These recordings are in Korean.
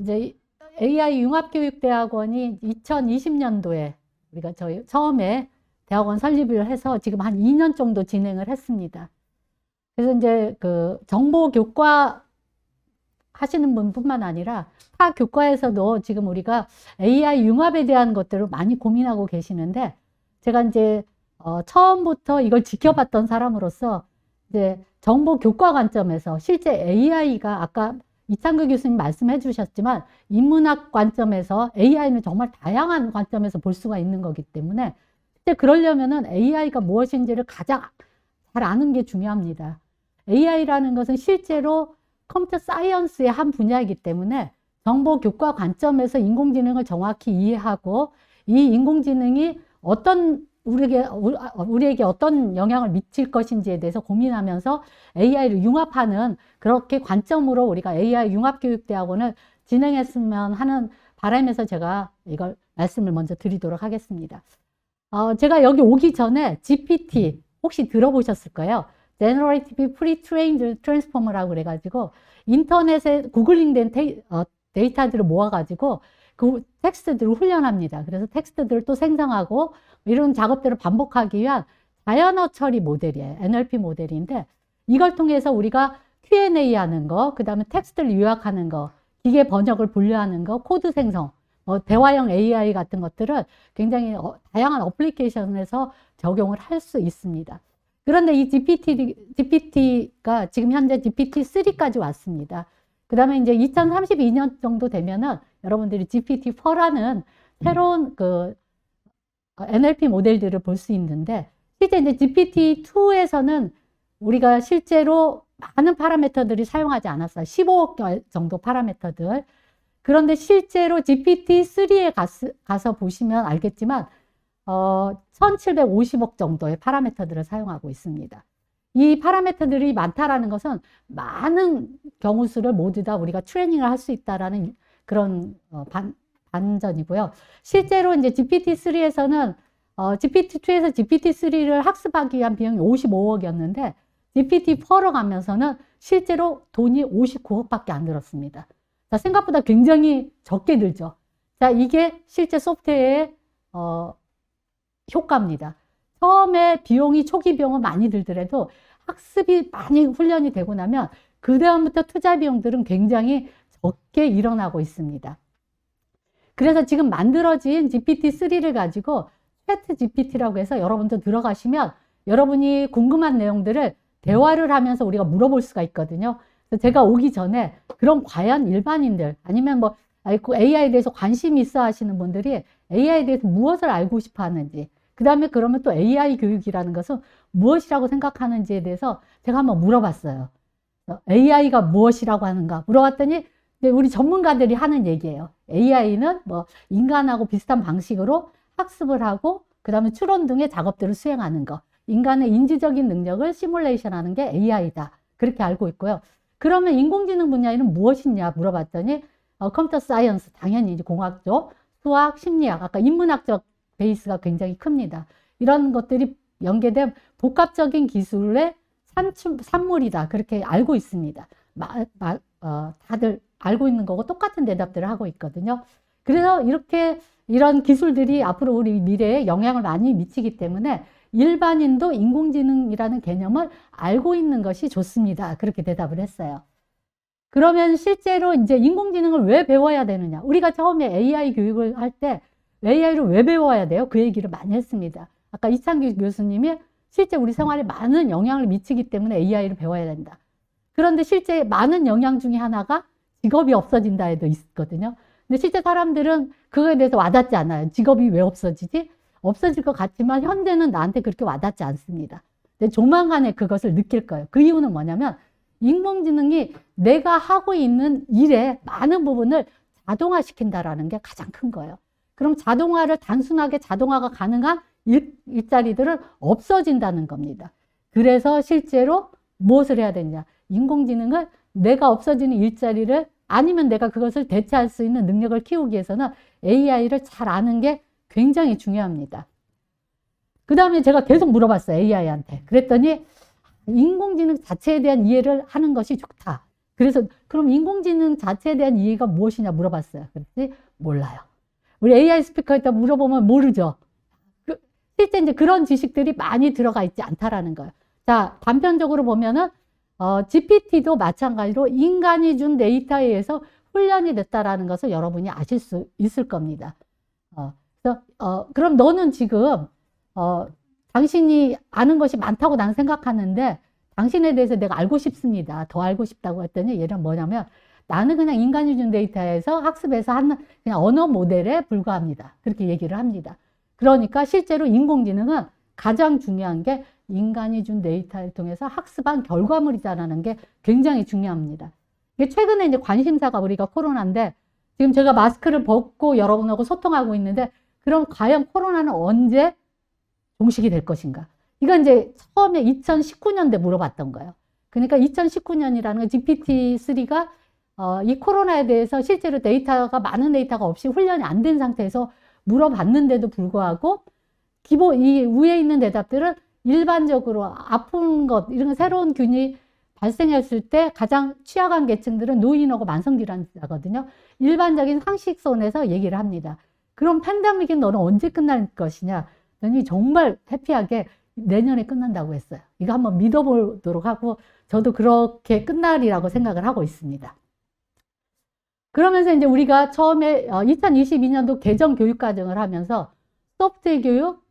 이제 AI 융합교육대학원이 2020년도에 우리가 저희 처음에 대학원 설립을 해서 지금 한 2년 정도 진행을 했습니다. 그래서 이제 그 정보 교과 하시는 분뿐만 아니라 타 교과에서도 지금 우리가 AI 융합에 대한 것들을 많이 고민하고 계시는데, 제가 이제 처음부터 이걸 지켜봤던 사람으로서 이제 정보 교과 관점에서 실제 AI가 아까 이창규 교수님 말씀해 주셨지만 인문학 관점에서 AI는 정말 다양한 관점에서 볼 수가 있는 거기 때문에 실제 그러려면은 AI가 무엇인지를 가장 잘 아는 게 중요합니다. AI라는 것은 실제로 컴퓨터 사이언스의 한 분야이기 때문에 정보 교과 관점에서 인공지능을 정확히 이해하고 이 인공지능이 우리에게 어떤 영향을 미칠 것인지에 대해서 고민하면서 AI를 융합하는 그렇게 관점으로 우리가 AI 융합교육대학원을 진행했으면 하는 바람에서 제가 이걸 말씀을 먼저 드리도록 하겠습니다. 제가 여기 오기 전에 GPT 혹시 들어보셨을까요? Generative Pre-trained Transformer라고 그래가지고 인터넷에 구글링된 데이터들을 모아가지고 그 텍스트들을 훈련합니다. 그래서 텍스트들을 또 생성하고 이런 작업들을 반복하기 위한 자연어 처리 모델이에요. NLP 모델인데 이걸 통해서 우리가 Q&A 하는 거, 그 다음에 텍스트를 요약하는 거, 기계 번역을 분류하는 거, 코드 생성, 대화형 AI 같은 것들을 굉장히 다양한 어플리케이션에서 적용을 할 수 있습니다. 그런데 이 GPT가 지금 현재 GPT-3까지 왔습니다. 그 다음에 이제 2032년 정도 되면은 여러분들이 GPT-4라는 새로운 그 NLP 모델들을 볼 수 있는데, 실제 이제 GPT-2에서는 우리가 실제로 많은 파라미터들이 사용하지 않았어요. 15억 정도 파라미터들. 그런데 실제로 GPT-3에 가서 보시면 알겠지만 1750억 정도의 파라미터들을 사용하고 있습니다. 이 파라미터들이 많다라는 것은 많은 경우 수를 모두 다 우리가 트레이닝을 할 수 있다라는 그런 반전이고요. 실제로 이제 GPT-3에서는 GPT-2에서 GPT-3를 학습하기 위한 비용이 55억이었는데 GPT-4로 가면서는 실제로 돈이 59억밖에 안 들었습니다. 자, 생각보다 굉장히 적게 들죠. 자, 이게 실제 소프트웨어의 효과입니다. 처음에 비용이 초기 비용은 많이 들더라도 학습이 많이 훈련이 되고 나면 그 다음부터 투자 비용들은 굉장히 적게 일어나고 있습니다. 그래서 지금 만들어진 GPT-3를 가지고 챗 GPT라고 해서 여러분들 들어가시면 여러분이 궁금한 내용들을 대화를 하면서 우리가 물어볼 수가 있거든요. 그래서 제가 오기 전에 그럼 과연 일반인들 아니면 뭐 AI에 대해서 관심이 있어 하시는 분들이 AI에 대해서 무엇을 알고 싶어 하는지, 그 다음에 그러면 또 AI 교육이라는 것은 무엇이라고 생각하는지에 대해서 제가 한번 물어봤어요. AI가 무엇이라고 하는가 물어봤더니 우리 전문가들이 하는 얘기예요. AI는 뭐 인간하고 비슷한 방식으로 학습을 하고 그 다음에 추론 등의 작업들을 수행하는 거, 인간의 인지적인 능력을 시뮬레이션하는 게 AI다, 그렇게 알고 있고요. 그러면 인공지능 분야에는 무엇이냐 물어봤더니 컴퓨터 사이언스, 당연히 이제 공학적, 수학, 심리학, 아까 인문학적 베이스가 굉장히 큽니다. 이런 것들이 연계된 복합적인 기술의 산물이다, 그렇게 알고 있습니다. 다들 알고 있는 거고 똑같은 대답들을 하고 있거든요. 그래서 이런 기술들이 앞으로 우리 미래에 영향을 많이 미치기 때문에 일반인도 인공지능이라는 개념을 알고 있는 것이 좋습니다, 그렇게 대답을 했어요. 그러면 실제로 이제 인공지능을 왜 배워야 되느냐? 우리가 처음에 AI 교육을 할 때 AI를 왜 배워야 돼요? 그 얘기를 많이 했습니다. 아까 이창규 교수님이 실제 우리 생활에 많은 영향을 미치기 때문에 AI를 배워야 된다. 그런데 실제 많은 영향 중에 하나가 직업이 없어진다 해도 있거든요. 근데 실제 사람들은 그거에 대해서 와닿지 않아요. 직업이 왜 없어지지? 없어질 것 같지만 현재는 나한테 그렇게 와닿지 않습니다. 근데 조만간에 그것을 느낄 거예요. 그 이유는 뭐냐면 인공지능이 내가 하고 있는 일의 많은 부분을 자동화시킨다라는 게 가장 큰 거예요. 그럼 단순하게 자동화가 가능한 일자리들은 없어진다는 겁니다. 그래서 실제로 무엇을 해야 되냐? 인공지능은 내가 없어지는 일자리를, 아니면 내가 그것을 대체할 수 있는 능력을 키우기 위해서는 AI를 잘 아는 게 굉장히 중요합니다. 그 다음에 제가 계속 물어봤어요, AI한테. 그랬더니 인공지능 자체에 대한 이해를 하는 것이 좋다. 그래서 그럼 인공지능 자체에 대한 이해가 무엇이냐 물어봤어요. 그랬더니 몰라요. 우리 AI 스피커에다 물어보면 모르죠. 실제 이제 그런 지식들이 많이 들어가 있지 않다라는 거예요. 자, 단편적으로 보면은 GPT도 마찬가지로 인간이 준 데이터에 의해서 훈련이 됐다라는 것을 여러분이 아실 수 있을 겁니다. 그럼 너는 지금 당신이 아는 것이 많다고 난 생각하는데 당신에 대해서 내가 알고 싶습니다. 더 알고 싶다고 했더니 얘는 뭐냐면 나는 그냥 인간이 준 데이터에서 학습해서 하는 그냥 언어 모델에 불과합니다. 그렇게 얘기를 합니다. 그러니까 실제로 인공지능은 가장 중요한 게 인간이 준 데이터를 통해서 학습한 결과물이다라는 게 굉장히 중요합니다. 이게 최근에 이제 관심사가 우리가 코로나인데 지금 제가 마스크를 벗고 여러분하고 소통하고 있는데 그럼 과연 코로나는 언제 종식이 될 것인가? 이건 이제 처음에 2019년대 물어봤던 거예요. 그러니까 2019년이라는 건 GPT-3가 이 코로나에 대해서 실제로 데이터가 많은 데이터가 없이 훈련이 안 된 상태에서 물어봤는데도 불구하고 이 위에 있는 대답들은 일반적으로 아픈 것 이런 새로운 균이 발생했을 때 가장 취약한 계층들은 노인하고 만성질환자거든요. 일반적인 상식선에서 얘기를 합니다. 그럼 팬데믹이 너는 언제 끝날 것이냐? 너는 정말 해피하게 내년에 끝난다고 했어요. 이거 한번 믿어보도록 하고 저도 그렇게 끝날이라고 생각을 하고 있습니다. 그러면서 이제 우리가 처음에 2022년도 개정 교육과정을 하면서 소프트웨어 교육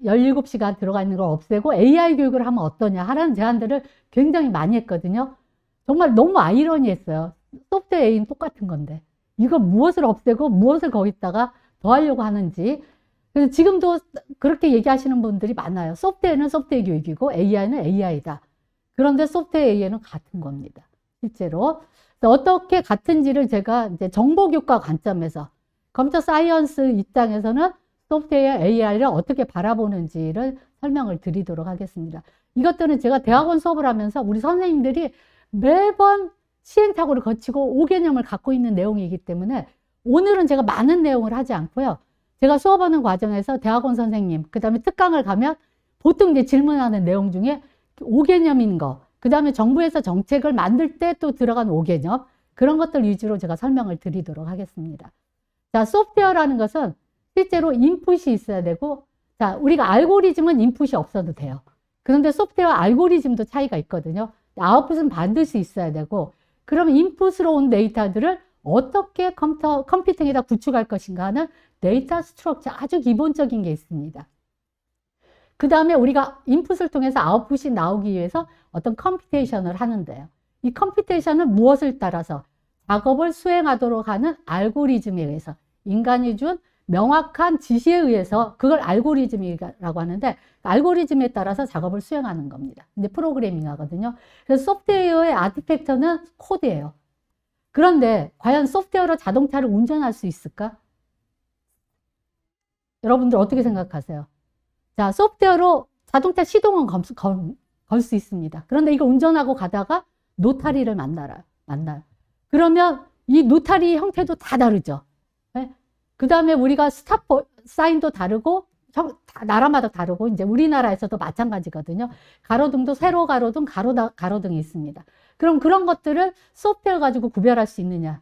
17시간 들어가 있는 걸 없애고 AI 교육을 하면 어떠냐 하라는 제안들을 굉장히 많이 했거든요. 정말 너무 아이러니했어요. 소프트웨어 AI는 똑같은 건데 이거 무엇을 없애고 무엇을 거기다가 더 하려고 하는지. 그래서 지금도 그렇게 얘기하시는 분들이 많아요. 소프트웨어는 소프트웨어 교육이고 AI는 AI다. 그런데 소프트웨어 AI는 같은 겁니다. 실제로. 어떻게 같은지를 제가 이제 정보교과 관점에서 컴퓨터 사이언스 입장에서는 소프트웨어 AI를 어떻게 바라보는지를 설명을 드리도록 하겠습니다. 이것들은 제가 대학원 수업을 하면서 우리 선생님들이 매번 시행착오를 거치고 5개념을 갖고 있는 내용이기 때문에 오늘은 제가 많은 내용을 하지 않고요. 제가 수업하는 과정에서 대학원 선생님, 그 다음에 특강을 가면 보통 이제 질문하는 내용 중에 5개념인 거, 그 다음에 정부에서 정책을 만들 때 또 들어간 5개념, 그런 것들 위주로 제가 설명을 드리도록 하겠습니다. 자, 소프트웨어라는 것은 실제로 인풋이 있어야 되고, 자, 우리가 알고리즘은 인풋이 없어도 돼요. 그런데 소프트웨어 알고리즘도 차이가 있거든요. 아웃풋은 반드시 있어야 되고, 그러면 인풋으로 온 데이터들을 어떻게 컴퓨팅에다 구축할 것인가 하는 데이터 스트럭처 아주 기본적인 게 있습니다. 그 다음에 우리가 인풋을 통해서 아웃풋이 나오기 위해서 어떤 컴퓨테이션을 하는데요. 이 컴퓨테이션은 무엇을 따라서 작업을 수행하도록 하는 알고리즘에 의해서 인간이 준 명확한 지시에 의해서 그걸 알고리즘이라고 하는데 알고리즘에 따라서 작업을 수행하는 겁니다. 이제 프로그래밍 하거든요. 그래서 소프트웨어의 아티팩터는 코드예요. 그런데 과연 소프트웨어로 자동차를 운전할 수 있을까? 여러분들 어떻게 생각하세요? 자, 소프트웨어로 자동차 시동은 걸 수 있습니다. 그런데 이거 운전하고 가다가 노타리를 만나요. 그러면 이 노타리 형태도 다 다르죠. 네? 그 다음에 우리가 스탑 사인도 다르고, 나라마다 다르고, 이제 우리나라에서도 마찬가지거든요. 가로등도 세로 가로등, 가로등이 있습니다. 그럼 그런 것들을 소프트웨어 가지고 구별할 수 있느냐?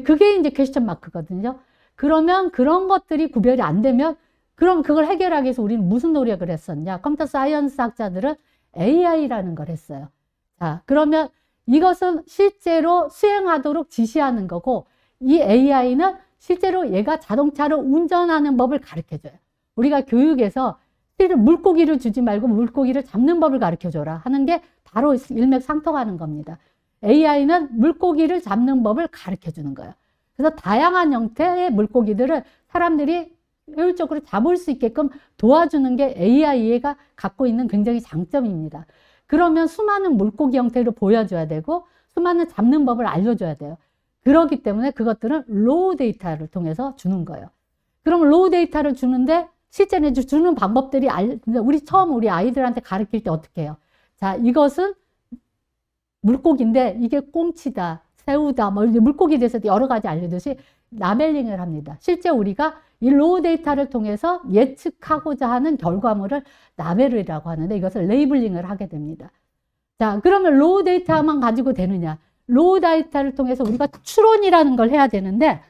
그게 이제 퀘스천 마크거든요. 그러면 그런 것들이 구별이 안 되면 그럼 그걸 해결하기 위해서 우리는 무슨 노력을 했었냐? 컴퓨터 사이언스 학자들은 AI라는 걸 했어요. 자, 그러면 이것은 실제로 수행하도록 지시하는 거고, 이 AI는 실제로 얘가 자동차를 운전하는 법을 가르쳐줘요. 우리가 교육에서 물고기를 주지 말고 물고기를 잡는 법을 가르쳐줘라 하는 게 바로 일맥상통하는 겁니다. AI는 물고기를 잡는 법을 가르쳐주는 거예요. 그래서 다양한 형태의 물고기들을 사람들이 효율적으로 잡을 수 있게끔 도와주는 게 AI가 갖고 있는 굉장히 장점입니다. 그러면 수많은 물고기 형태를 보여줘야 되고 수많은 잡는 법을 알려줘야 돼요. 그렇기 때문에 그것들은 로우 데이터를 통해서 주는 거예요. 그럼 로우 데이터를 주는데 실제는 주는 방법들이 우리 아이들한테 가르칠 때 어떻게 해요? 자, 이것은 물고기인데 이게 꽁치다, 새우다, 뭐 물고기에 대해서 여러 가지 알려듯이 라벨링을 합니다. 실제 우리가 이 로우 데이터를 통해서 예측하고자 하는 결과물을 라벨이라고 하는데 이것을 레이블링을 하게 됩니다. 자, 그러면 로우 데이터만 가지고 되느냐? 로우 데이터를 통해서 우리가 추론이라는 걸 해야 되는데,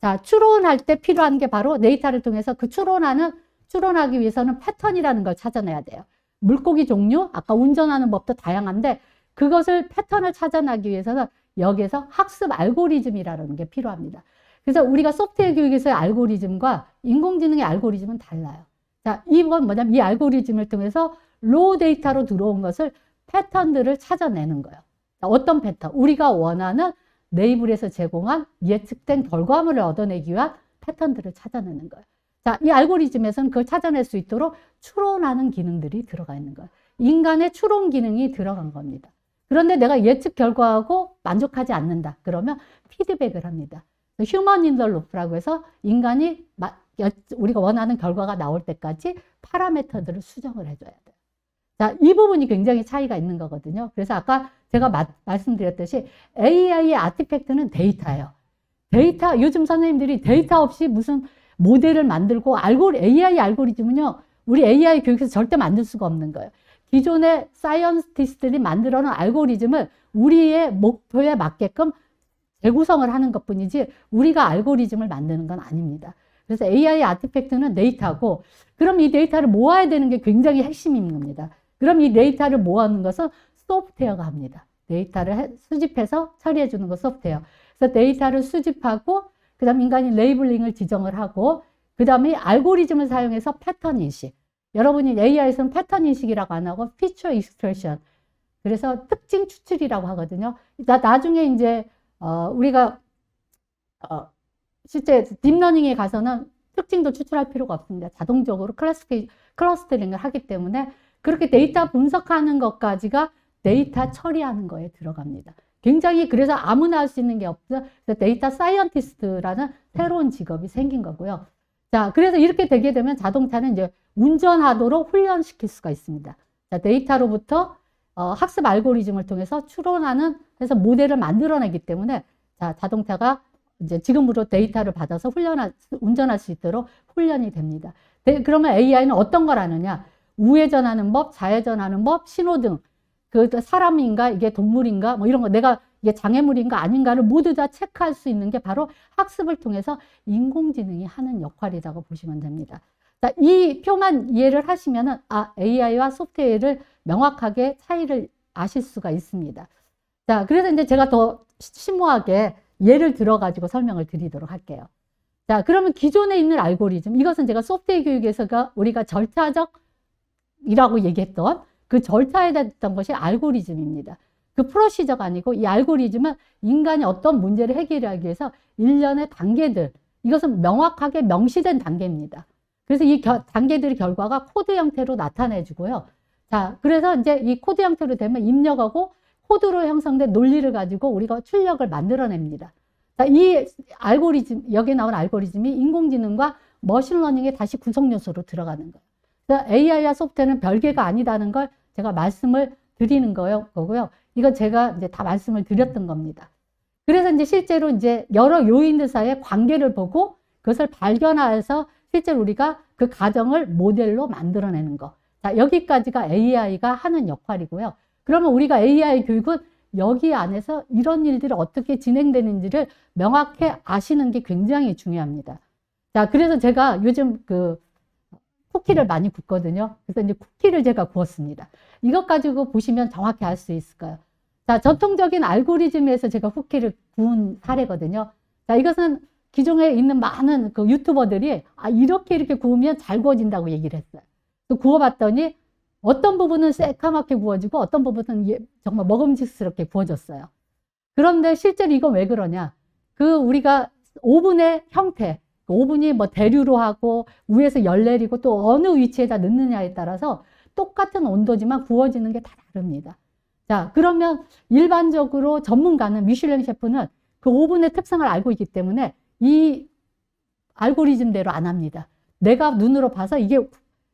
자, 추론할 때 필요한 게 바로 데이터를 통해서 그 추론하기 위해서는 패턴이라는 걸 찾아내야 돼요. 물고기 종류, 아까 운전하는 법도 다양한데, 그것을 패턴을 찾아내기 위해서는 여기에서 학습 알고리즘이라는 게 필요합니다. 그래서 우리가 소프트웨어 교육에서의 알고리즘과 인공지능의 알고리즘은 달라요. 자, 이건 뭐냐면 이 알고리즘을 통해서 로우 데이터로 들어온 것을 패턴들을 찾아내는 거예요. 자, 어떤 패턴? 우리가 원하는 네이블에서 제공한 예측된 결과물을 얻어내기 위한 패턴들을 찾아내는 거예요. 자, 이 알고리즘에서는 그걸 찾아낼 수 있도록 추론하는 기능들이 들어가 있는 거예요. 인간의 추론 기능이 들어간 겁니다. 그런데 내가 예측 결과하고 만족하지 않는다. 그러면 피드백을 합니다. 휴먼 인 더 루프라고 해서 인간이 우리가 원하는 결과가 나올 때까지 파라미터들을 수정을 해줘야 돼요. 자, 이 부분이 굉장히 차이가 있는 거거든요. 그래서 아까 제가 말씀드렸듯이 AI의 아티팩트는 데이터예요. 데이터, 요즘 선생님들이 데이터 없이 무슨 모델을 만들고 AI 알고리즘은요, 우리 AI 교육에서 절대 만들 수가 없는 거예요. 기존의 사이언티스트들이 만들어 놓은 알고리즘을 우리의 목표에 맞게끔 재구성을 하는 것 뿐이지 우리가 알고리즘을 만드는 건 아닙니다. 그래서 AI 아티팩트는 데이터고, 그럼 이 데이터를 모아야 되는 게 굉장히 핵심인 겁니다. 그럼 이 데이터를 모아놓는 것은 소프트웨어가 합니다. 데이터를 수집해서 처리해 주는 거 소프트웨어. 그래서 데이터를 수집하고, 그 다음 인간이 레이블링을 지정을 하고, 그 다음에 알고리즘을 사용해서 패턴 인식. 여러분이 AI에서는 패턴 인식이라고 안 하고 피처 익스프레션. 그래서 특징 추출이라고 하거든요. 나중에 이제 우리가 실제 딥러닝에 가서는 특징도 추출할 필요가 없습니다. 자동적으로 클러스터링을 하기 때문에 그렇게 데이터 분석하는 것까지가 데이터 처리하는 거에 들어갑니다. 굉장히 그래서 아무나 할 수 있는 게 없죠. 그래서 데이터 사이언티스트라는 새로운 직업이 생긴 거고요. 자, 그래서 이렇게 되게 되면 자동차는 이제 운전하도록 훈련시킬 수가 있습니다. 자, 데이터로부터 학습 알고리즘을 통해서 추론하는, 해서 모델을 만들어내기 때문에 자, 자동차가 이제 지금으로 데이터를 받아서 운전할 수 있도록 훈련이 됩니다. 그러면 AI는 어떤 걸 하느냐? 우회전하는 법, 좌회전하는 법, 신호등, 그 사람인가 이게 동물인가 뭐 이런 거, 내가 이게 장애물인가 아닌가를 모두 다 체크할 수 있는 게 바로 학습을 통해서 인공지능이 하는 역할이라고 보시면 됩니다. 자, 이 표만 이해를 하시면은 AI와 소프트웨어를 명확하게 차이를 아실 수가 있습니다. 자, 그래서 이제 제가 더 심오하게 예를 들어 가지고 설명을 드리도록 할게요. 자, 그러면 기존에 있는 알고리즘, 이것은 제가 소프트웨어 교육에서 우리가 절차적이라고 얘기했던 그 절차에 대한 것이 알고리즘입니다. 그 프로시저가 아니고 이 알고리즘은 인간이 어떤 문제를 해결하기 위해서 일련의 단계들, 이것은 명확하게 명시된 단계입니다. 그래서 이 단계들의 결과가 코드 형태로 나타내 주고요. 자, 그래서 이제 이 코드 형태로 되면 입력하고 코드로 형성된 논리를 가지고 우리가 출력을 만들어냅니다. 자, 이 알고리즘, 여기 나온 알고리즘이 인공지능과 머신러닝의 다시 구성 요소로 들어가는 거예요. 그래서 AI와 소프트웨어는 별개가 아니다는 걸 제가 말씀을 드리는 거고요. 이건 제가 이제 다 말씀을 드렸던 겁니다. 그래서 이제 실제로 이제 여러 요인들 사이의 관계를 보고 그것을 발견해서 실제로 우리가 그 가정을 모델로 만들어내는 거. 자, 여기까지가 AI가 하는 역할이고요. 그러면 우리가 AI 교육은 여기 안에서 이런 일들이 어떻게 진행되는지를 명확히 아시는 게 굉장히 중요합니다. 자, 그래서 제가 요즘 쿠키를 많이 굽거든요. 그래서 이제 쿠키를 제가 구웠습니다. 이것 가지고 보시면 정확히 알 수 있을까요? 자, 전통적인 알고리즘에서 제가 쿠키를 구운 사례거든요. 자, 이것은 기존에 있는 많은 그 유튜버들이 이렇게 구우면 잘 구워진다고 얘기를 했어요. 또 구워봤더니 어떤 부분은 새까맣게 구워지고 어떤 부분은 정말 먹음직스럽게 구워졌어요. 그런데 실제로 이건 왜 그러냐? 우리가 오븐의 형태, 오븐이 뭐 대류로 하고 위에서 열 내리고 또 어느 위치에다 넣느냐에 따라서 똑같은 온도지만 구워지는 게 다 다릅니다. 자, 그러면 일반적으로 전문가는, 미슐랭 셰프는 그 오븐의 특성을 알고 있기 때문에 이 알고리즘대로 안 합니다. 내가 눈으로 봐서 이게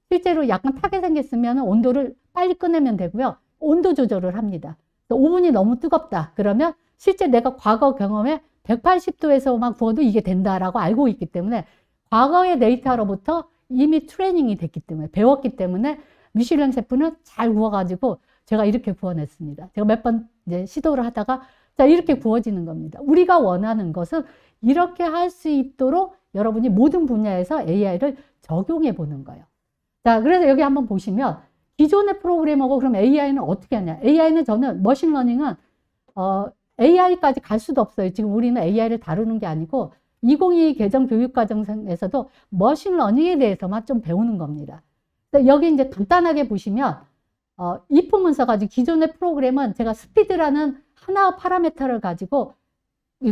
실제로 약간 타게 생겼으면 온도를 빨리 꺼내면 되고요. 온도 조절을 합니다. 오븐이 너무 뜨겁다. 그러면 실제 내가 과거 경험에 180도에서만 구워도 이게 된다라고 알고 있기 때문에 과거의 데이터로부터 이미 트레이닝이 됐기 때문에, 배웠기 때문에 미슐랭 셰프는 잘 구워가지고 제가 이렇게 구워냈습니다. 제가 몇 번 이제 시도를 하다가 자, 이렇게 구워지는 겁니다. 우리가 원하는 것은 이렇게 할 수 있도록 여러분이 모든 분야에서 AI를 적용해 보는 거예요. 자, 그래서 여기 한번 보시면 기존의 프로그래머고 그럼 AI는 어떻게 하냐. AI는 저는 머신러닝은 AI까지 갈 수도 없어요. 지금 우리는 AI를 다루는 게 아니고 2022 개정 교육과정에서도 머신러닝에 대해서만 좀 배우는 겁니다. 여기 이제 간단하게 보시면 if 문서 가지고 기존의 프로그램은 제가 스피드라는 하나의 파라미터를 가지고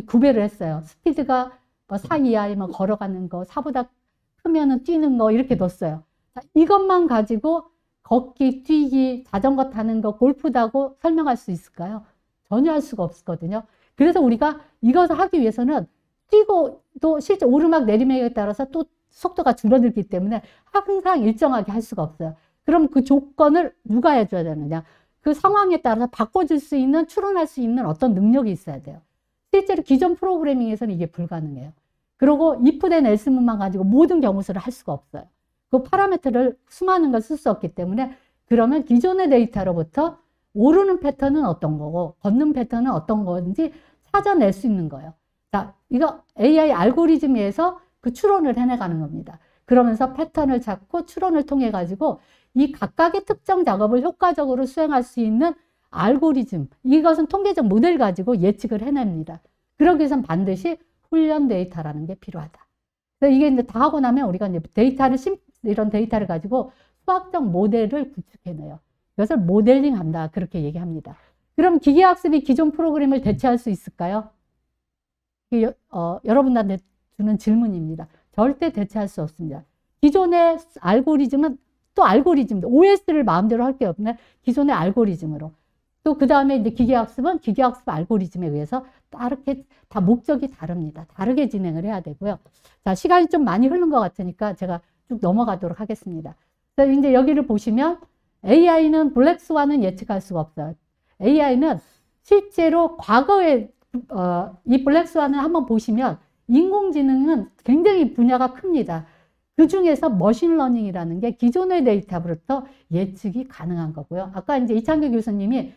구별을 했어요. 스피드가 뭐 4 이하이면 걸어가는 거, 4보다 크면은 뛰는 거 이렇게 뒀어요. 이것만 가지고 걷기, 뛰기, 자전거 타는 거, 골프 타고 설명할 수 있을까요? 전혀 할 수가 없거든요. 그래서 우리가 이것을 하기 위해서는 뛰고 또 실제 오르막 내리막에 따라서 또 속도가 줄어들기 때문에 항상 일정하게 할 수가 없어요. 그럼 그 조건을 누가 해줘야 되느냐? 그 상황에 따라서 바꿔줄 수 있는, 추론할 수 있는 어떤 능력이 있어야 돼요. 실제로 기존 프로그래밍에서는 이게 불가능해요. 그리고 if then else만 가지고 모든 경우수를 할 수가 없어요. 그 파라미터를 수많은 걸 쓸 수 없기 때문에 그러면 기존의 데이터로부터 오르는 패턴은 어떤 거고 걷는 패턴은 어떤 건지 찾아낼 수 있는 거예요. 자, 이거 AI 알고리즘에서 그 추론을 해내가는 겁니다. 그러면서 패턴을 찾고 추론을 통해 가지고 이 각각의 특정 작업을 효과적으로 수행할 수 있는 알고리즘, 이것은 통계적 모델 가지고 예측을 해냅니다. 그러기 위해서는 반드시 훈련 데이터라는 게 필요하다. 그래서 이게 이제 다 하고 나면 우리가 이제 이런 데이터를 가지고 수학적 모델을 구축해내요. 이것을 모델링 한다. 그렇게 얘기합니다. 그럼 기계학습이 기존 프로그램을 대체할 수 있을까요? 이게 여러분들한테 주는 질문입니다. 절대 대체할 수 없습니다. 기존의 알고리즘은 또 알고리즘도 OS를 마음대로 할 게 없네. 기존의 알고리즘으로. 또 그 다음에 이제 기계학습은 기계학습 알고리즘에 의해서 다르게 다 목적이 다릅니다. 다르게 진행을 해야 되고요. 자, 시간이 좀 많이 흐른 것 같으니까 제가 쭉 넘어가도록 하겠습니다. 그래서 이제 여기를 보시면 AI는 블랙스완은 예측할 수가 없어요. AI는 실제로 과거에 이 블랙스완을 한번 보시면 인공지능은 굉장히 분야가 큽니다. 그 중에서 머신러닝이라는 게 기존의 데이터부터 예측이 가능한 거고요. 아까 이제 이창규 교수님이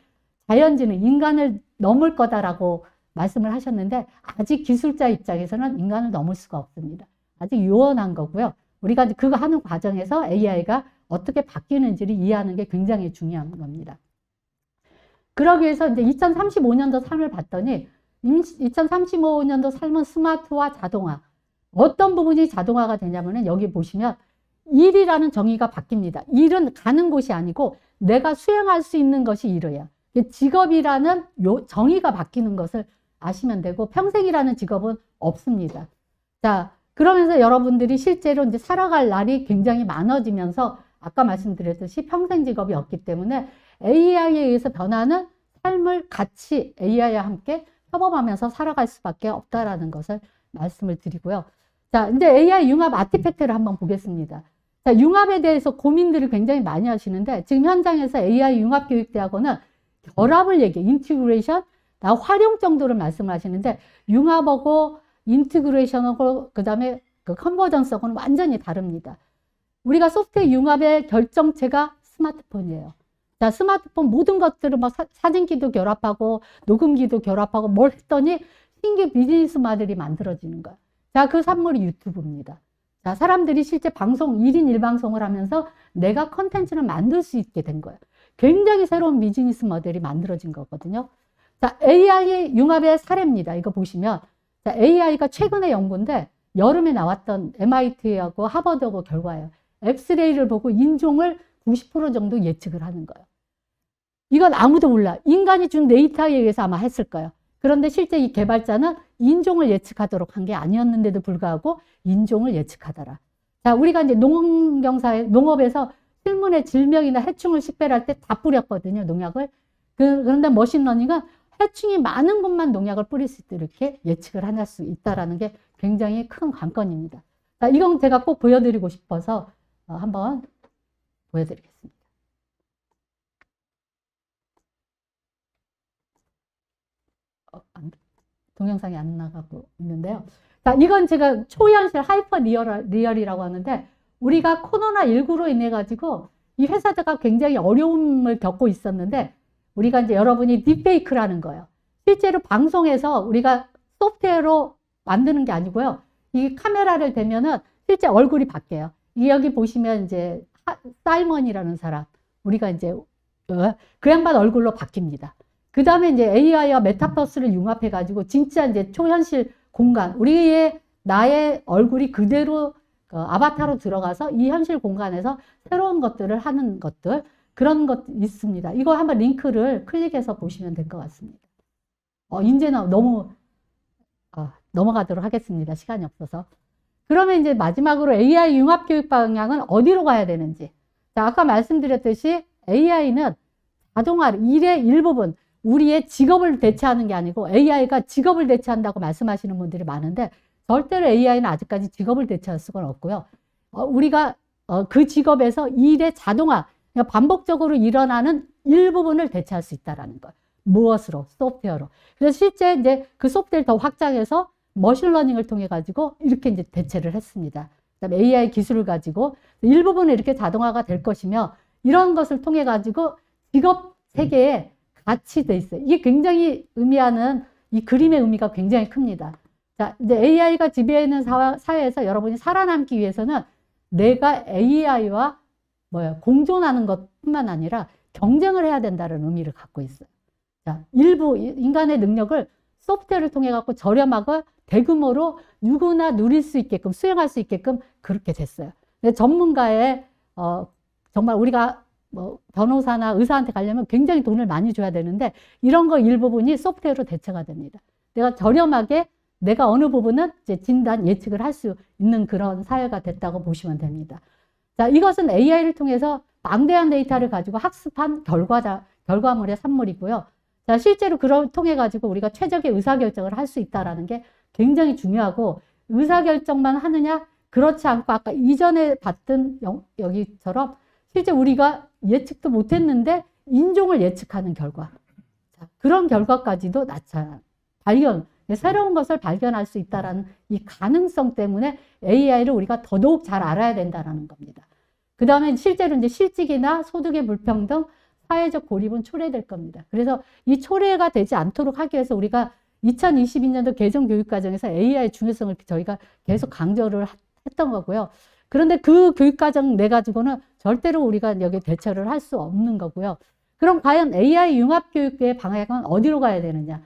자연지능, 인간을 넘을 거다라고 말씀을 하셨는데 아직 기술자 입장에서는 인간을 넘을 수가 없습니다. 아직 요원한 거고요. 우리가 그거 하는 과정에서 AI가 어떻게 바뀌는지를 이해하는 게 굉장히 중요한 겁니다. 그러기 위해서 이제 2035년도 삶을 봤더니 2035년도 삶은 스마트화, 자동화. 어떤 부분이 자동화가 되냐면은 여기 보시면 일이라는 정의가 바뀝니다. 일은 가는 곳이 아니고 내가 수행할 수 있는 것이 일이에요. 직업이라는 정의가 바뀌는 것을 아시면 되고 평생이라는 직업은 없습니다. 자, 그러면서 여러분들이 실제로 이제 살아갈 날이 굉장히 많아지면서 아까 말씀드렸듯이 평생 직업이 없기 때문에 AI에 의해서 변하는 삶을 같이 AI와 함께 협업하면서 살아갈 수밖에 없다라는 것을 말씀을 드리고요. 자, 이제 AI 융합 아티팩트를 한번 보겠습니다. 자, 융합에 대해서 고민들을 굉장히 많이 하시는데 지금 현장에서 AI 융합교육대학원은 결합을 얘기해요. 인티그레이션, 활용 정도를 말씀하시는데 융합하고 인티그레이션하고 그 다음에 그 컨버전스하고는 완전히 다릅니다. 우리가 소프트웨어 융합의 결정체가 스마트폰이에요. 자, 스마트폰 모든 것들을 막 사진기도 결합하고 녹음기도 결합하고 뭘 했더니 신규 비즈니스 모델이 만들어지는 거예요. 자, 그 산물이 유튜브입니다. 자, 사람들이 실제 방송, 1인 1방송을 하면서 내가 컨텐츠를 만들 수 있게 된 거예요. 굉장히 새로운 비즈니스 모델이 만들어진 거거든요. 자, AI 융합의 사례입니다. 이거 보시면. 자, AI가 최근의 연구인데 여름에 나왔던 MIT하고 하버드하고 결과예요. 엑스레이를 보고 인종을 90% 정도 예측을 하는 거예요. 이건 아무도 몰라. 인간이 준 데이터에 의해서 아마 했을 거예요. 그런데 실제 이 개발자는 인종을 예측하도록 한 게 아니었는데도 불구하고 인종을 예측하더라. 자, 우리가 이제 농업에서 실문의 질병이나 해충을 식별할 때 다 뿌렸거든요, 농약을. 그런데 머신러닝은 해충이 많은 곳만 농약을 뿌릴 수 있도록 이렇게 예측을 할 수 있다는 게 굉장히 큰 관건입니다. 자, 이건 제가 꼭 보여드리고 싶어서 한번 보여드리겠습니다. 동영상이 안 나가고 있는데요. 자, 이건 제가 초현실 하이퍼 리얼이라고 하는데 우리가 코로나19로 인해 가지고 이 회사가 굉장히 어려움을 겪고 있었는데 우리가 이제 여러분이 딥페이크라는 거예요. 실제로 방송에서 우리가 소프트웨어로 만드는 게 아니고요. 이 카메라를 대면은 실제 얼굴이 바뀌어요. 여기 보시면 이제 사이먼이라는 사람, 우리가 이제 그 양반 얼굴로 바뀝니다. 그 다음에 이제 AI와 메타버스를 융합해가지고 진짜 이제 초현실 공간, 우리의 나의 얼굴이 그대로 아바타로 들어가서 이 현실 공간에서 새로운 것들을 하는 것들, 그런 것 있습니다. 이거 한번 링크를 클릭해서 보시면 될 것 같습니다. 이제는 너무 넘어가도록 하겠습니다. 시간이 없어서. 그러면 이제 마지막으로 AI 융합 교육 방향은 어디로 가야 되는지. 자, 아까 말씀드렸듯이 AI는 자동화, 일의 일부분, 우리의 직업을 대체하는 게 아니고 AI가 직업을 대체한다고 말씀하시는 분들이 많은데 절대로 AI는 아직까지 직업을 대체할 수가 없고요. 우리가 그 직업에서 일의 자동화, 그러니까 반복적으로 일어나는 일부분을 대체할 수 있다는 것. 무엇으로? 소프트웨어로. 그래서 실제 이제 그 소프트웨어를 더 확장해서 머신러닝을 통해 가지고 이렇게 이제 대체를 했습니다. 그다음에 AI 기술을 가지고 일부분은 이렇게 자동화가 될 것이며 이런 것을 통해 가지고 직업 세계에 같이 돼 있어요. 이게 굉장히 의미하는 이 그림의 의미가 굉장히 큽니다. 자, 이제 AI가 지배하는 사회에서 여러분이 살아남기 위해서는 내가 AI와 공존하는 것뿐만 아니라 경쟁을 해야 된다는 의미를 갖고 있어요. 자, 일부 인간의 능력을 소프트웨어를 통해 갖고 저렴하고 대규모로 누구나 누릴 수 있게끔 수행할 수 있게끔 그렇게 됐어요. 근데 전문가의 정말 우리가 변호사나 의사한테 가려면 굉장히 돈을 많이 줘야 되는데 이런 거 일부분이 소프트웨어로 대체가 됩니다. 내가 저렴하게 내가 어느 부분은 이제 진단 예측을 할 수 있는 그런 사회가 됐다고 보시면 됩니다. 자, 이것은 AI를 통해서 방대한 데이터를 가지고 학습한 결과물의 산물이고요. 자, 실제로 그걸 통해 가지고 우리가 최적의 의사결정을 할 수 있다는 게 굉장히 중요하고 의사결정만 하느냐? 그렇지 않고 아까 이전에 봤던 여기처럼 실제 우리가 예측도 못했는데 인종을 예측하는 결과. 자, 그런 결과까지도 나타나. 새로운 것을 발견할 수 있다는 이 가능성 때문에 AI를 우리가 더더욱 잘 알아야 된다는 겁니다. 그 다음에 실제로 이제 실직이나 소득의 불평등, 사회적 고립은 초래될 겁니다. 그래서 이 초래가 되지 않도록 하기 위해서 우리가 2022년도 개정교육과정에서 AI 중요성을 저희가 계속 강조를 했던 거고요. 그런데 그 교육과정 내 가지고는 절대로 우리가 여기 대처를 할 수 없는 거고요. 그럼 과연 AI 융합교육의 방향은 어디로 가야 되느냐?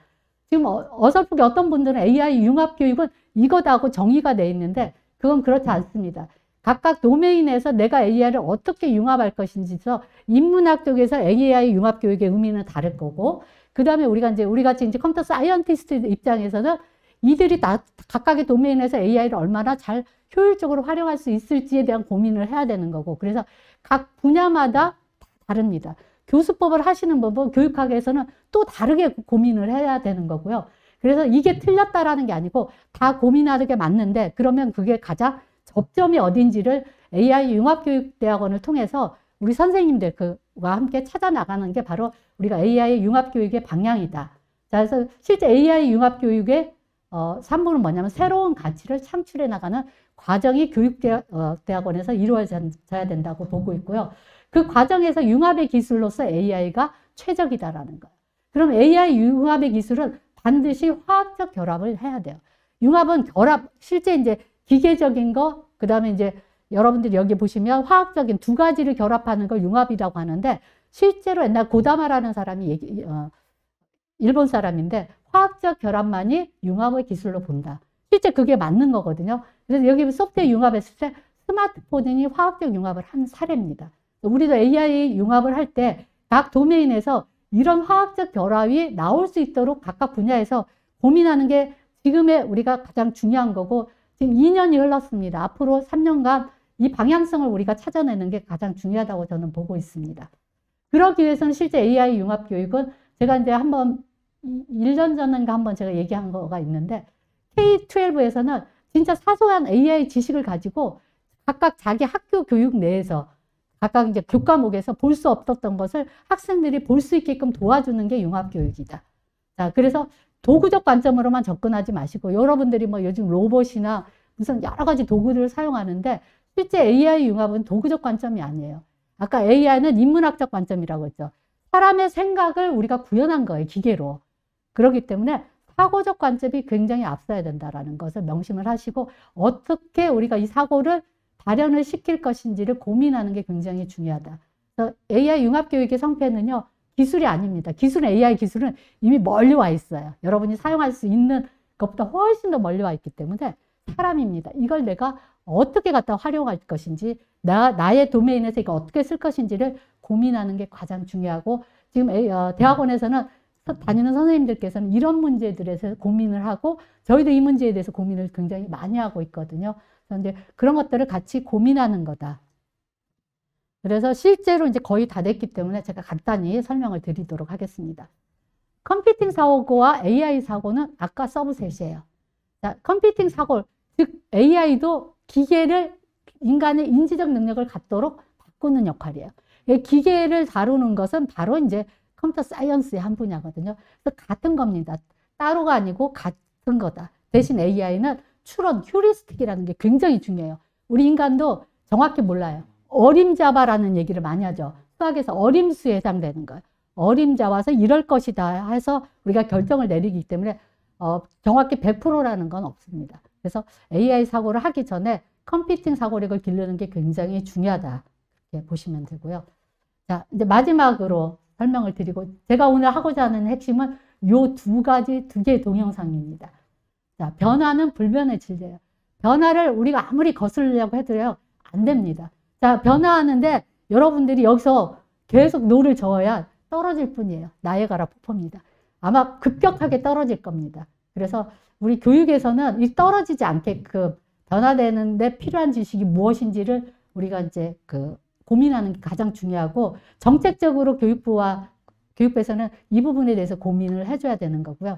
지금 어설프게 어떤 분들은 AI 융합교육은 이거다고 정의가 돼 있는데 그건 그렇지 않습니다. 각각 도메인에서 내가 AI를 어떻게 융합할 것인지서 인문학 쪽에서 AI 융합교육의 의미는 다를 거고 그 다음에 우리 같이 이제 컴퓨터 사이언티스트 입장에서는 이들이 각각의 도메인에서 AI를 얼마나 잘 효율적으로 활용할 수 있을지에 대한 고민을 해야 되는 거고 그래서 각 분야마다 다릅니다. 교수법을 하시는 법은 교육학에서는 또 다르게 고민을 해야 되는 거고요. 그래서 이게 틀렸다라는 게 아니고 다 고민하는 게 맞는데 그러면 그게 가장 접점이 어딘지를 AI 융합교육대학원을 통해서 우리 선생님들과 함께 찾아나가는 게 바로 우리가 AI 융합교육의 방향이다. 자, 그래서 실제 AI 융합교육의 3부는 뭐냐면 새로운 가치를 창출해 나가는 과정이 교육대학원에서 이루어져야 된다고 보고 있고요. 그 과정에서 융합의 기술로서 AI가 최적이다라는 거예요. 그럼 AI 융합의 기술은 반드시 화학적 결합을 해야 돼요. 융합은 실제 이제 기계적인 거, 그 다음에 이제 여러분들이 여기 보시면 화학적인 두 가지를 결합하는 걸 융합이라고 하는데 실제로 옛날 고다마라는 사람이 일본 사람인데 화학적 결합만이 융합의 기술로 본다. 실제 그게 맞는 거거든요. 그래서 여기 소프트웨어 융합했을 때 스마트폰이 화학적 융합을 한 사례입니다. 우리도 AI 융합을 할 때 각 도메인에서 이런 화학적 결합이 나올 수 있도록 각각 분야에서 고민하는 게 지금의 우리가 가장 중요한 거고 지금 2년이 흘렀습니다. 앞으로 3년간 이 방향성을 우리가 찾아내는 게 가장 중요하다고 저는 보고 있습니다. 그러기 위해서는 실제 AI 융합 교육은 제가 이제 한번 1년 전인가 한번 제가 얘기한 거가 있는데 K-12에서는 진짜 사소한 AI 지식을 가지고 각각 자기 학교 교육 내에서 각각 이제 교과목에서 볼 수 없었던 것을 학생들이 볼 수 있게끔 도와주는 게 융합교육이다. 자, 그래서 도구적 관점으로만 접근하지 마시고 여러분들이 뭐 요즘 로봇이나 무슨 여러 가지 도구들을 사용하는데 실제 AI 융합은 도구적 관점이 아니에요. 아까 AI는 인문학적 관점이라고 했죠. 사람의 생각을 우리가 구현한 거예요, 기계로. 그렇기 때문에 사고적 관점이 굉장히 앞서야 된다라는 것을 명심을 하시고 어떻게 우리가 이 사고를 발현을 시킬 것인지를 고민하는 게 굉장히 중요하다. 그래서 AI 융합교육의 성패는요. 기술이 아닙니다. 기술은 AI 기술은 이미 멀리 와 있어요. 여러분이 사용할 수 있는 것보다 훨씬 더 멀리 와 있기 때문에 사람입니다. 이걸 내가 어떻게 갖다 활용할 것인지 나의 도메인에서 이거 어떻게 쓸 것인지를 고민하는 게 가장 중요하고 지금 대학원에서는 다니는 선생님들께서는 이런 문제들에 대해서 고민을 하고 저희도 이 문제에 대해서 고민을 굉장히 많이 하고 있거든요. 그런데 그런 것들을 같이 고민하는 거다. 그래서 실제로 이제 거의 다 됐기 때문에 제가 간단히 설명을 드리도록 하겠습니다. 컴퓨팅 사고와 AI 사고는 아까 서브셋이에요. 자, 컴퓨팅 사고, 즉 AI도 기계를 인간의 인지적 능력을 갖도록 바꾸는 역할이에요. 기계를 다루는 것은 바로 이제 컴퓨터 사이언스의 한 분야거든요. 그래서 같은 겁니다. 따로가 아니고 같은 거다. 대신 AI는 추론, 휴리스틱이라는 게 굉장히 중요해요. 우리 인간도 정확히 몰라요. 어림잡아라는 얘기를 많이 하죠. 수학에서 어림수에 해당되는 거예요. 어림잡아서 이럴 것이다 해서 우리가 결정을 내리기 때문에 정확히 100%라는 건 없습니다. 그래서 AI 사고를 하기 전에 컴퓨팅 사고력을 기르는 게 굉장히 중요하다. 이렇게 보시면 되고요. 자, 이제 마지막으로 설명을 드리고 제가 오늘 하고자 하는 핵심은 요 두 개의 동영상입니다. 자, 변화는 불변의 진리예요. 변화를 우리가 아무리 거스르려고 해도요, 안 됩니다. 자, 변화하는데 여러분들이 여기서 계속 노를 저어야 떨어질 뿐이에요. 나이아가라 폭포입니다. 아마 급격하게 떨어질 겁니다. 그래서 우리 교육에서는 이 떨어지지 않게끔 변화되는데 필요한 지식이 무엇인지를 우리가 이제 고민하는 게 가장 중요하고 정책적으로 교육부에서는 이 부분에 대해서 고민을 해줘야 되는 거고요.